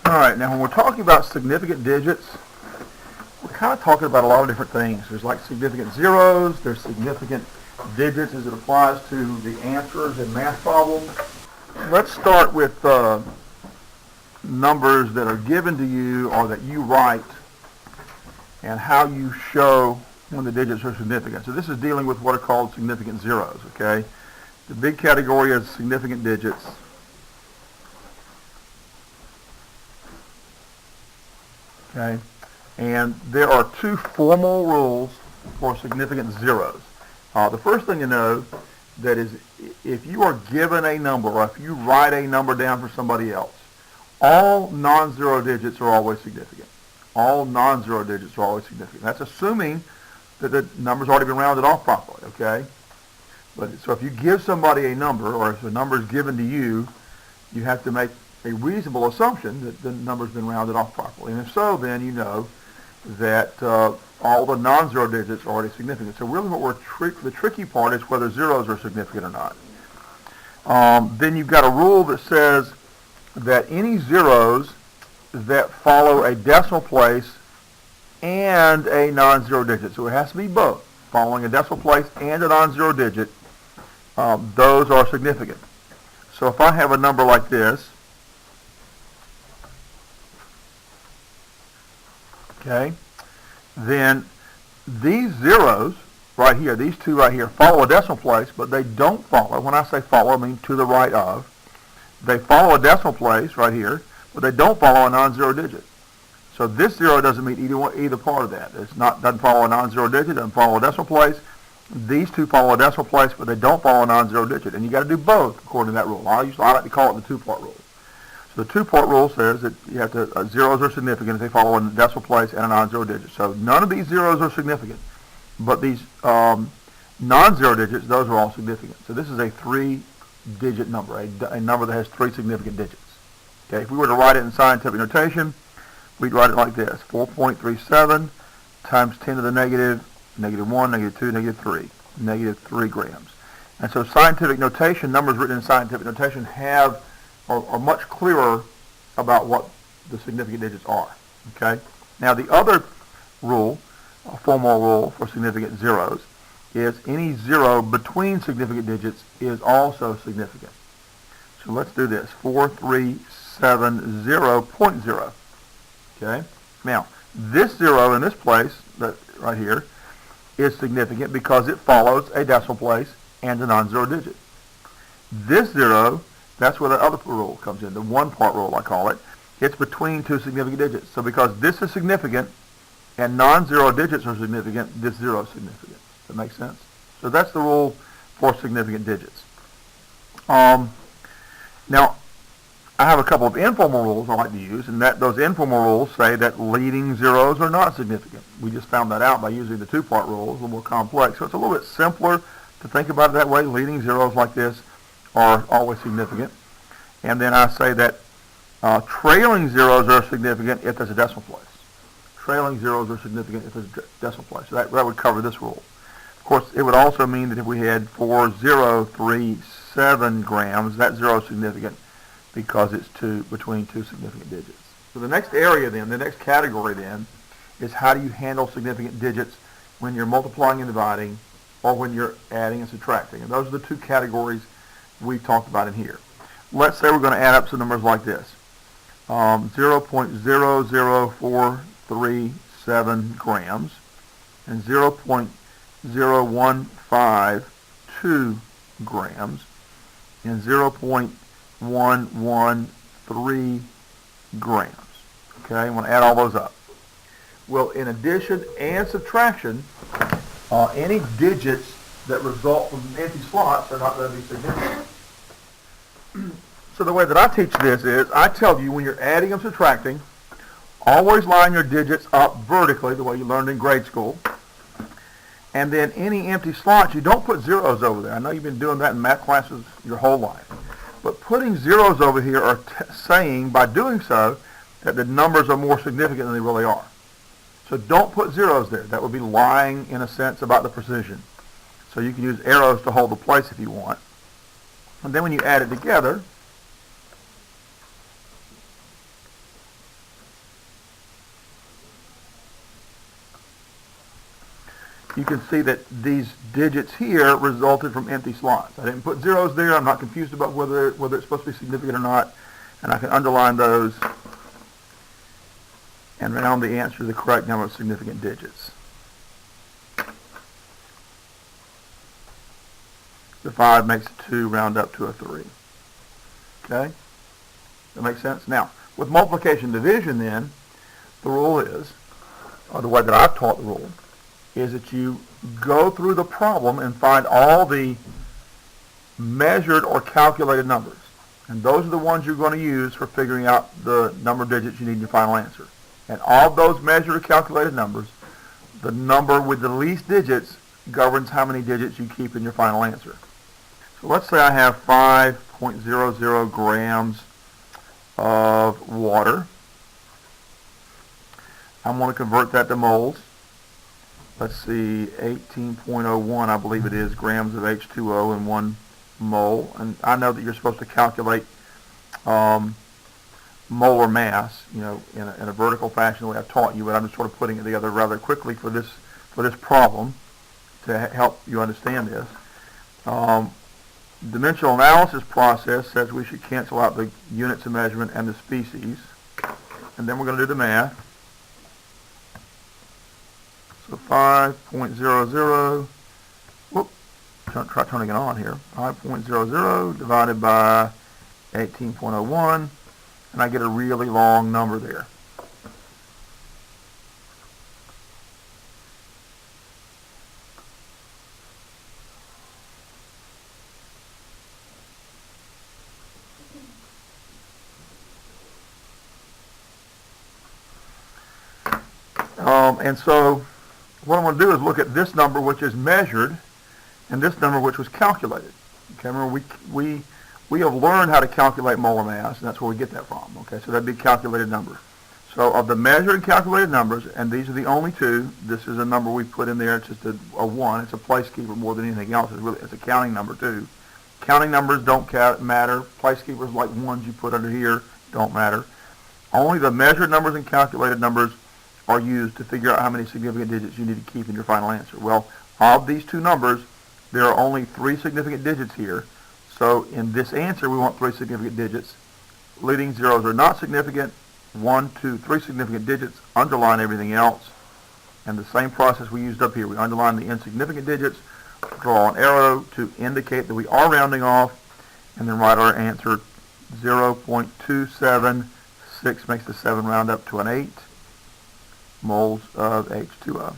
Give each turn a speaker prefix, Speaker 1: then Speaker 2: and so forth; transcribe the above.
Speaker 1: All right, now when we're talking about significant digits, we're kind of talking about a lot of different things. There's like significant zeros, there's significant digits as it applies to the answers in math problems. Let's start with numbers that are given to you or that you write and how you show when the digits are significant. So this is dealing with what are called significant zeros, okay? The big category is significant digits. Okay, and there are two formal rules for significant zeros. The first thing to know that is if you are given a number or if you write a number down for somebody else, all non-zero digits are always significant. All non-zero digits are always significant. That's assuming that the number's already been rounded off properly, okay? But so if you give somebody a number or if a number is given to you, you have to make a reasonable assumption that the number's been rounded off properly. And if so, then you know that all the non-zero digits are already significant. So really what the tricky part is whether zeros are significant or not. Then you've got a rule that says that any zeros that follow a decimal place and a non-zero digit, so it has to be both, following a decimal place and a non-zero digit, those are significant. So if I have a number like this, okay, then these zeros right here, these two right here, follow a decimal place, but they don't follow. When I say follow, I mean to the right of. They follow a decimal place right here, but they don't follow a non-zero digit. So this zero doesn't meet either part of that. Doesn't follow a non-zero digit, doesn't follow a decimal place. These two follow a decimal place, but they don't follow a non-zero digit. And you got to do both according to that rule. I like to call it the two-part rule. So the two-part rule says that you have to zeros are significant if they follow a decimal place and a non-zero digit. So none of these zeros are significant, but these non-zero digits, those are all significant. So this is a three-digit number, a number that has three significant digits. Okay, if we were to write it in scientific notation, we'd write it like this: 4.37 times 10 to the negative, -1, -2, -3, -3 grams. And so scientific notation, numbers written in scientific notation are much clearer about what the significant digits are. Okay. Now the other rule, a formal rule for significant zeros, is any zero between significant digits is also significant. So let's do this: 4370.0. Okay. Now this zero in this place, that right here, is significant because it follows a decimal place and a non-zero digit. This zero, that's where the other rule comes in, the one-part rule I call it. It's between two significant digits. So because this is significant and non-zero digits are significant, this zero is significant. Does that make sense? So that's the rule for significant digits. Now, I have a couple of informal rules I like to use, and those informal rules say that leading zeros are not significant. We just found that out by using the two-part rule. It's a little more complex. So it's a little bit simpler to think about it that way. Leading zeros like this are always significant. And then I say that trailing zeros are significant if there's a decimal place. Trailing zeros are significant if there's a decimal place. So that would cover this rule. Of course, it would also mean that if we had 4037 grams, that zero is significant because it's between two significant digits. So the next area then, the next category then, is how do you handle significant digits when you're multiplying and dividing or when you're adding and subtracting. And those are the two categories we talked about in here. Let's say we're going to add up some numbers like this. 0.00437 grams and 0.0152 grams and 0.113 grams. Okay, I want to add all those up. Well, in addition and subtraction, any digits that result from empty slots are not going to be significant. So the way that I teach this is, I tell you when you're adding and subtracting, always line your digits up vertically the way you learned in grade school. And then any empty slots, you don't put zeros over there. I know you've been doing that in math classes your whole life. But putting zeros over here are saying, by doing so, that the numbers are more significant than they really are. So don't put zeros there. That would be lying, in a sense, about the precision. So you can use arrows to hold the place if you want. And then when you add it together, you can see that these digits here resulted from empty slots. I didn't put zeros there. I'm not confused about whether it's supposed to be significant or not. And I can underline those and round the answer to the correct number of significant digits. The 5 makes a 2, round up to a 3. Okay? That makes sense? Now, with multiplication division then, the rule is, or the way that I've taught the rule, is that you go through the problem and find all the measured or calculated numbers. And those are the ones you're going to use for figuring out the number of digits you need in your final answer. And all those measured or calculated numbers, the number with the least digits governs how many digits you keep in your final answer. So let's say I have 5.00 grams of water. I'm going to convert that to moles. Let's see, 18.01, I believe it is, grams of H2O in 1 mole. And I know that you're supposed to calculate molar mass, you know, in a vertical fashion the way I've taught you, but I'm just sort of putting it together rather quickly for this problem to help you understand this. Dimensional analysis process says we should cancel out the units of measurement and the species. And then we're going to do the math. So 5.00, whoop, try turning it on here. 5.00 divided by 18.01, and I get a really long number there. And so what I'm going to do is look at this number which is measured and this number which was calculated. Okay, remember we have learned how to calculate molar mass, and that's where we get that from. Okay, so that'd be a calculated number. So of the measured and calculated numbers, and these are the only two, this is a number we put in there. It's just a 1. It's a placekeeper more than anything else. It's a counting number too. Counting numbers don't matter. Placekeepers like ones you put under here don't matter. Only the measured numbers and calculated numbers are used to figure out how many significant digits you need to keep in your final answer. Well, of these two numbers, there are only 3 significant digits here. So in this answer, we want 3 significant digits. Leading zeros are not significant. 1, 2, 3 significant digits. Underline everything else. And the same process we used up here. We underline the insignificant digits, draw an arrow to indicate that we are rounding off, and then write our answer. 0.276 makes the 7 round up to an 8 moles of H2O.